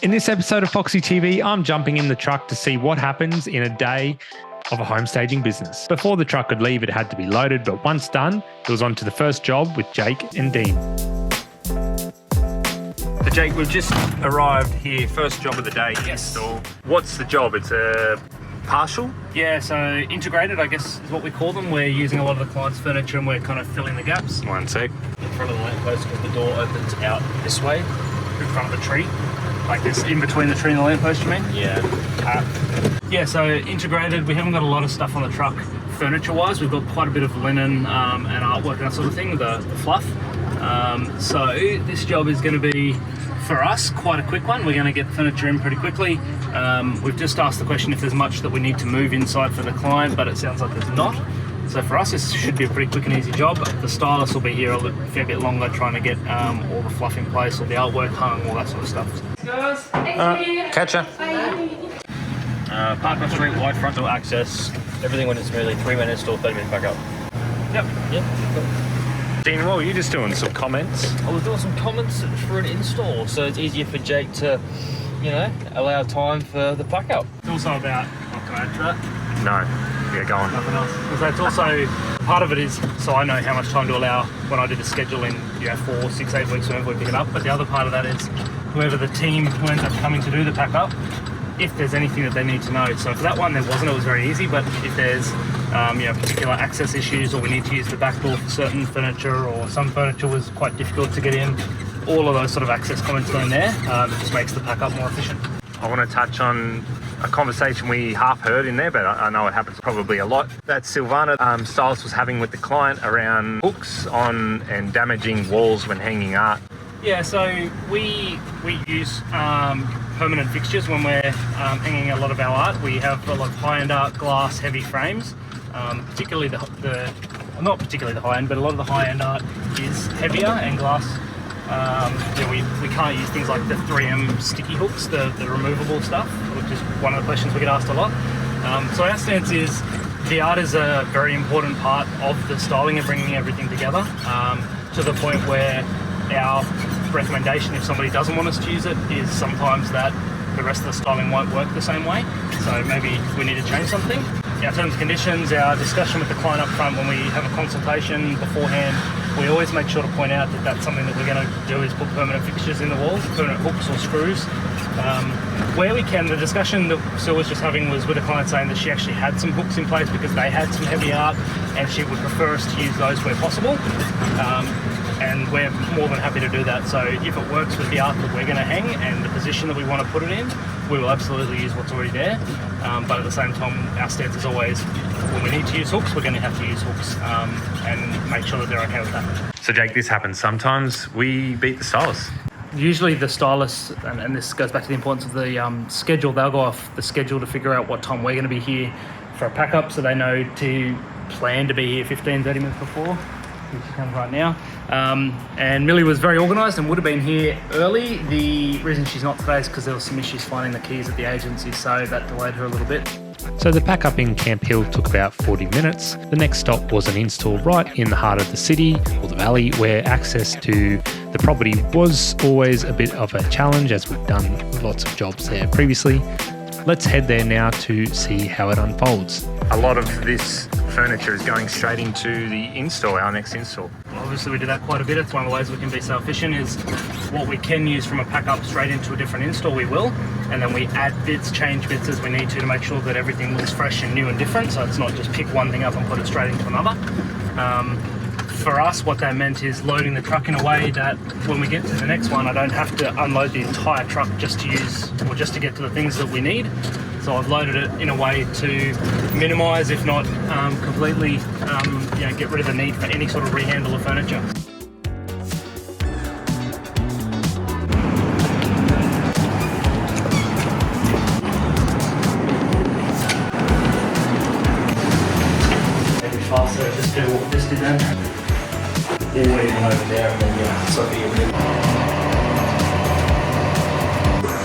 In this episode of Foxy TV, I'm jumping in the truck to see what happens in a day of a home staging business. Before the truck could leave, it had to be loaded, but once done, it was on to the first job with Jake and Dean. So Jake, we've just arrived here, first job of the day. Yes. So what's the job? It's a partial? Yeah, so integrated, I guess, is what we call them. We're using a lot of the client's furniture and we're kind of filling the gaps. One sec. In front of the lamppost, because the door opens out this way, in front of the tree. Like this, in between the tree and the lamppost, you mean? Yeah. Yeah, so integrated, we haven't got a lot of stuff on the truck furniture-wise. We've got quite a bit of linen and artwork and that sort of thing, the fluff. So this job is going to be, for us, quite a quick one. We're going to get the furniture in pretty quickly. We've just asked the question if there's much that we need to move inside for the client, but it sounds like there's not. So for us, this should be a pretty quick and easy job. The stylist will be here a fair bit longer, trying to get all the fluff in place, all the artwork hung, all that sort of stuff. Catch ya. Park on street, wide frontal access, everything went smoothly, 3-minute install, 30-minute backup. Yep. Dean, what were you just doing? Some comments? I was doing some comments for an install, so it's easier for Jake to, allow time for the backup. It's also about, can I add to that? No. Yeah, go on. Nothing else. Because that's also, part of it is so I know how much time to allow when I do the scheduling, 4, 6, 8 weeks whenever we pick it up. But the other part of that is whoever the team who ends up coming to do the pack up, if there's anything that they need to know. So for that one, there wasn't. It was very easy. But if there's particular access issues, or we need to use the back door for certain furniture, or some furniture was quite difficult to get in, all of those sort of access comments go in there. It just makes the pack up more efficient. I want to touch on a conversation we half heard in there, but I know it happens probably a lot, that Silvana stylist was having with the client around hooks on and damaging walls when hanging art. Yeah, so we use permanent fixtures when we're hanging a lot of our art. We have a lot of high-end art, glass, heavy frames, particularly not particularly the high-end, but a lot of the high-end art is heavier and glass. We can't use things like the 3M sticky hooks, the removable stuff, which is one of the questions we get asked a lot. So our stance is the art is a very important part of the styling and bringing everything together, to the point where our recommendation, if somebody doesn't want us to use it, is sometimes that the rest of the styling won't work the same way. So maybe we need to change something. Our terms and conditions, our discussion with the client up front when we have a consultation beforehand, we always make sure to point out that that's something that we're going to do, is put permanent fixtures in the walls, permanent hooks or screws. Where we can, the discussion that Sil was just having was with a client saying that she actually had some hooks in place because they had some heavy art and she would prefer us to use those where possible. And we're more than happy to do that. So if it works with the art that we're going to hang and the position that we want to put it in, we will absolutely use what's already there. But at the same time, our stance is always, when we need to use hooks, we're going to have to use hooks and make sure that they're okay with that. So Jake, this happens sometimes. We beat the stylist. Usually the stylists, and this goes back to the importance of the schedule, they'll go off the schedule to figure out what time we're going to be here for a pack up, so they know to plan to be here 15, 30 minutes before, which is coming right now. And Millie was very organised and would have been here early. The reason she's not today is because there were some issues finding the keys at the agency, so that delayed her a little bit. So the pack up in Camp Hill took about 40 minutes. The next stop was an install right in the heart of the city, or the valley, where access to the property was always a bit of a challenge, as we've done lots of jobs there previously. Let's head there now to see how it unfolds. A lot of this furniture is going straight into the install, our next install. Obviously we do that quite a bit. It's one of the ways we can be so efficient, is what we can use from a pack up straight into a different install, we will. And then we add bits, change bits as we need to make sure that everything looks fresh and new and different. So it's not just pick one thing up and put it straight into another. For us, what that meant is loading the truck in a way that when we get to the next one, I don't have to unload the entire truck just to use, or just to get to the things that we need. So I've loaded it in a way to minimise, if not completely, get rid of the need for any sort of rehandle of furniture. Maybe faster, just do what we just did then. All the way over there, and then Sophie will do.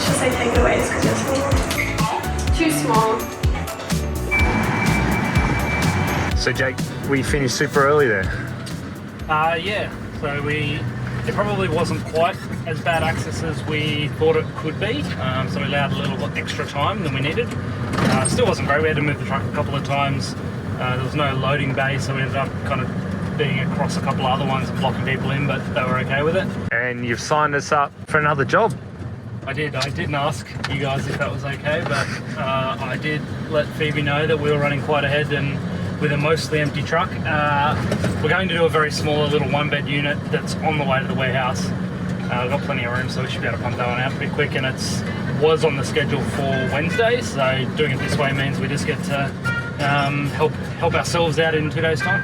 She'll say take it away just because you're too small. So Jake, we finished super early there. Yeah, so we It probably wasn't quite as bad access as we thought it could be, so we allowed a little extra time than we needed. Still wasn't great. We had to move the truck a couple of times. There was no loading bay, so we ended up kind of being across a couple of other ones and blocking people in, but they were okay with it. And you've signed us up for another job. I didn't ask you guys if that was okay, but I did let Phoebe know that we were running quite ahead and with a mostly empty truck. We're going to do a very small little 1-bed unit that's on the way to the warehouse. We've got plenty of room, so we should be able to pump that one out pretty quick, and was on the schedule for Wednesday, so doing it this way means we just get to help ourselves out in 2 days' time.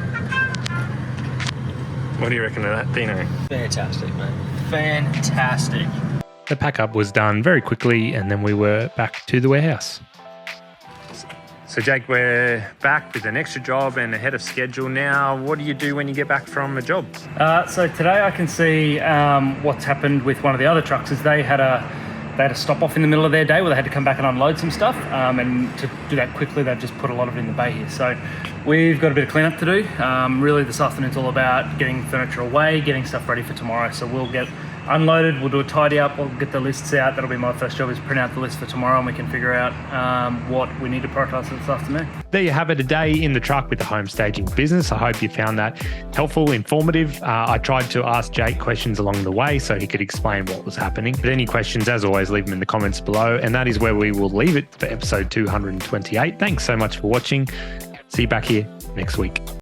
What do you reckon of that, Dino? Fantastic, mate. Fantastic. The pack-up was done very quickly, and then we were back to the warehouse. So Jake, we're back with an extra job and ahead of schedule now. What do you do when you get back from a job? So today I can see what's happened with one of the other trucks is they had a stop off in the middle of their day where they had to come back and unload some stuff, and to do that quickly they've just put a lot of it in the bay here. So we've got a bit of cleanup to do. Really this afternoon's all about getting furniture away, getting stuff ready for tomorrow. So we'll get unloaded, we'll do a tidy up, we'll get the lists out. That'll be my first job, is print out the list for tomorrow, and we can figure out what we need to prioritise this afternoon. There you have it, a day in the truck with the home staging business. I hope you found that helpful, informative. I tried to ask Jake questions along the way so he could explain what was happening. But any questions, as always, leave them in the comments below. And that is where we will leave it for episode 228. Thanks so much for watching. See you back here next week.